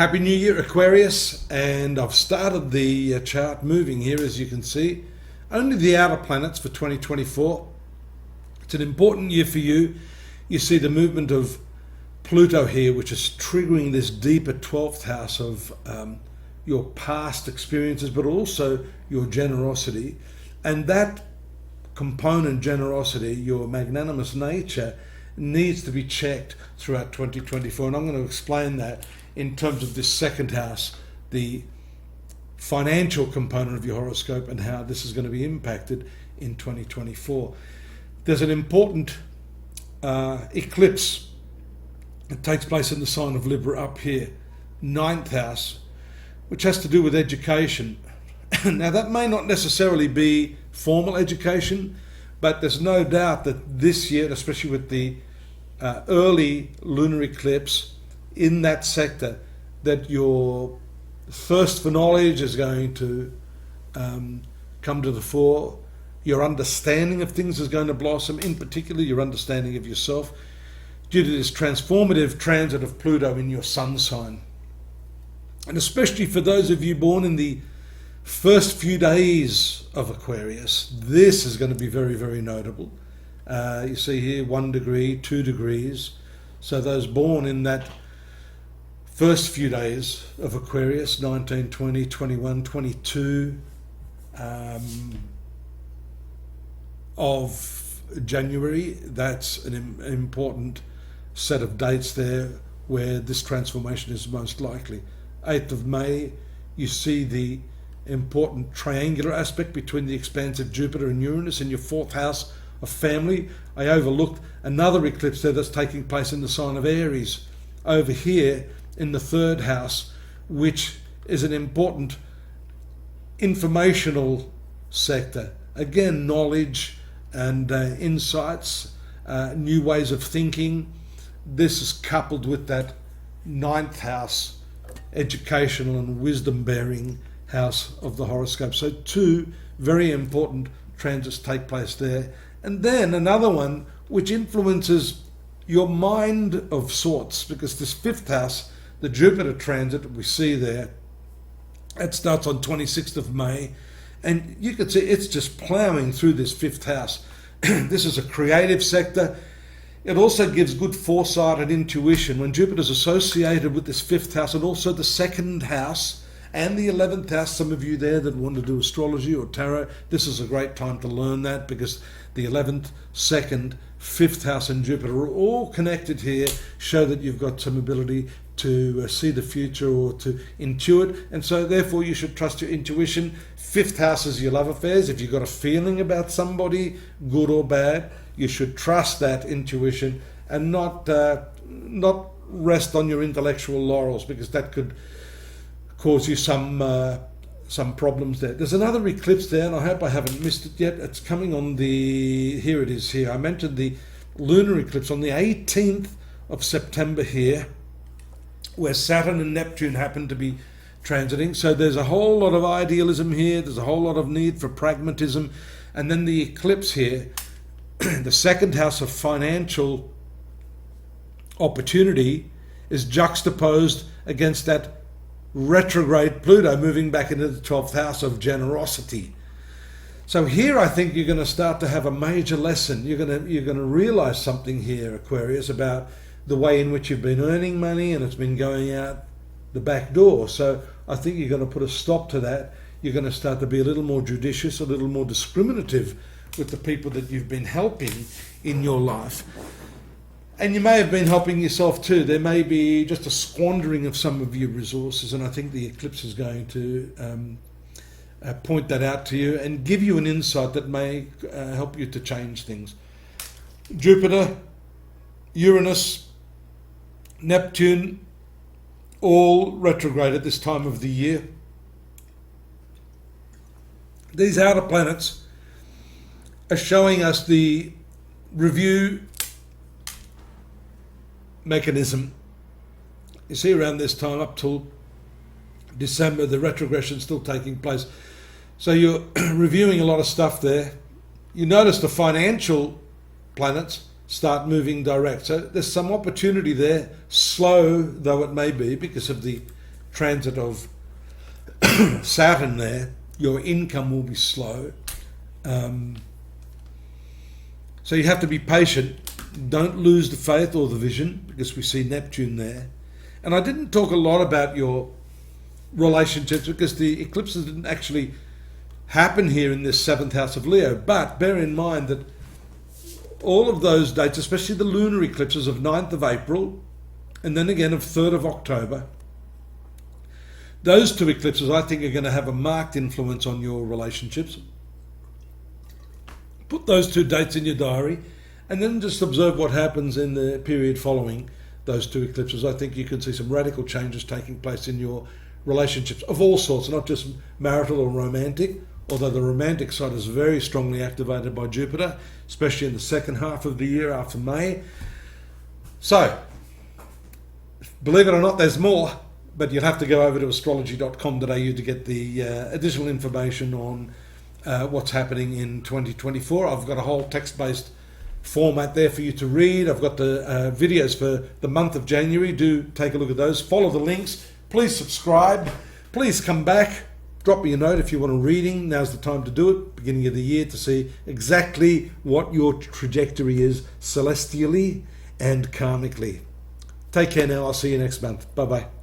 Happy New Year, Aquarius, and I've started the chart moving here, as you can see. Only the outer planets for 2024. It's an important year for you. You see the movement of Pluto here, which is triggering this deeper 12th house of your past experiences, but also your generosity. And that component, generosity, your magnanimous nature, needs to be checked throughout 2024. And I'm going to explain that in terms of this second house, the financial component of your horoscope, and how this is going to be impacted in 2024. There's an important eclipse that takes place in the sign of Libra up here, 9th house, which has to do with education. Now that may not necessarily be formal education, but there's no doubt that this year, especially with the early lunar eclipse in that sector, that your thirst for knowledge is going to come to the fore. Your understanding of things is going to blossom, in particular your understanding of yourself, due to this transformative transit of Pluto in your sun sign. And especially for those of you born in the first few days of Aquarius, this is going to be very, very notable. You see here 1 degree, 2 degrees. So those born in that first few days of Aquarius, 19, 20, 21, 22 of January, that's an important set of dates there where this transformation is most likely. 8th of May, you see the important triangular aspect between the expansive Jupiter and Uranus in your 4th house of family. I overlooked another eclipse there that's taking place in the sign of Aries over here in the 3rd house, which is an important informational sector. Again, knowledge and insights, new ways of thinking. This is coupled with that 9th house, educational and wisdom bearing house of the horoscope. So 2 very important transits take place there. And then another one which influences your mind of sorts, because this 5th house, the Jupiter transit we see there, it starts on 26th of May, and you can see it's just plowing through this 5th house. This is a creative sector. It also gives good foresight and intuition. When Jupiter's associated with this 5th house, and also the 2nd house and the 11th house, some of you there that want to do astrology or tarot, this is a great time to learn that, because the 11th, 2nd, 5th house and Jupiter are all connected here, show that you've got some ability to see the future or to intuit, and so therefore you should trust your intuition. 5th house is your love affairs. If you've got a feeling about somebody, good or bad, you should trust that intuition and not rest on your intellectual laurels, because that could cause you some problems there. There's another eclipse there, and I hope I haven't missed it yet. It's coming on here it is here. I mentioned the lunar eclipse on the 18th of September here, where Saturn and Neptune happen to be transiting. So there's a whole lot of idealism here. There's a whole lot of need for pragmatism. And then the eclipse here, the 2nd house of financial opportunity, is juxtaposed against that retrograde Pluto moving back into the 12th house of generosity. So here I think you're going to start to have a major lesson. You're going to realize something here, Aquarius, about the way in which you've been earning money and it's been going out the back door. So I think you're going to put a stop to that. You're going to start to be a little more judicious, a little more discriminative with the people that you've been helping in your life. And you may have been helping yourself too. There may be just a squandering of some of your resources, and I think the eclipse is going to point that out to you and give you an insight that may help you to change things. Jupiter, Uranus, Neptune, all retrograde at this time of the year. These outer planets are showing us the review mechanism. You see, around this time up till December, the retrogression is still taking place. So you're reviewing a lot of stuff there. You notice the financial planets start moving direct. So there's some opportunity there, slow though it may be because of the transit of Saturn there, your income will be slow. So you have to be patient. Don't lose the faith or the vision, because we see Neptune there. And I didn't talk a lot about your relationships because the eclipses didn't actually happen here in this 7th house of Leo. But bear in mind that all of those dates, especially the lunar eclipses of 9th of April and then again of 3rd of October, those two eclipses I think are going to have a marked influence on your relationships. Put those 2 dates in your diary and then just observe what happens in the period following those 2 eclipses. I think you can see some radical changes taking place in your relationships of all sorts, not just marital or romantic, although the romantic side is very strongly activated by Jupiter, especially in the second half of the year after May. So, believe it or not, there's more, but you'll have to go over to astrology.com.au to get the additional information on what's happening in 2024. I've got a whole text-based format there for you to read. I've got the videos for the month of January. Do take a look at those. Follow the links. Please subscribe. Please come back. Drop me a note if you want a reading. Now's the time to do it, beginning of the year, to see exactly what your trajectory is celestially and karmically. Take care now. I'll see you next month. Bye-bye.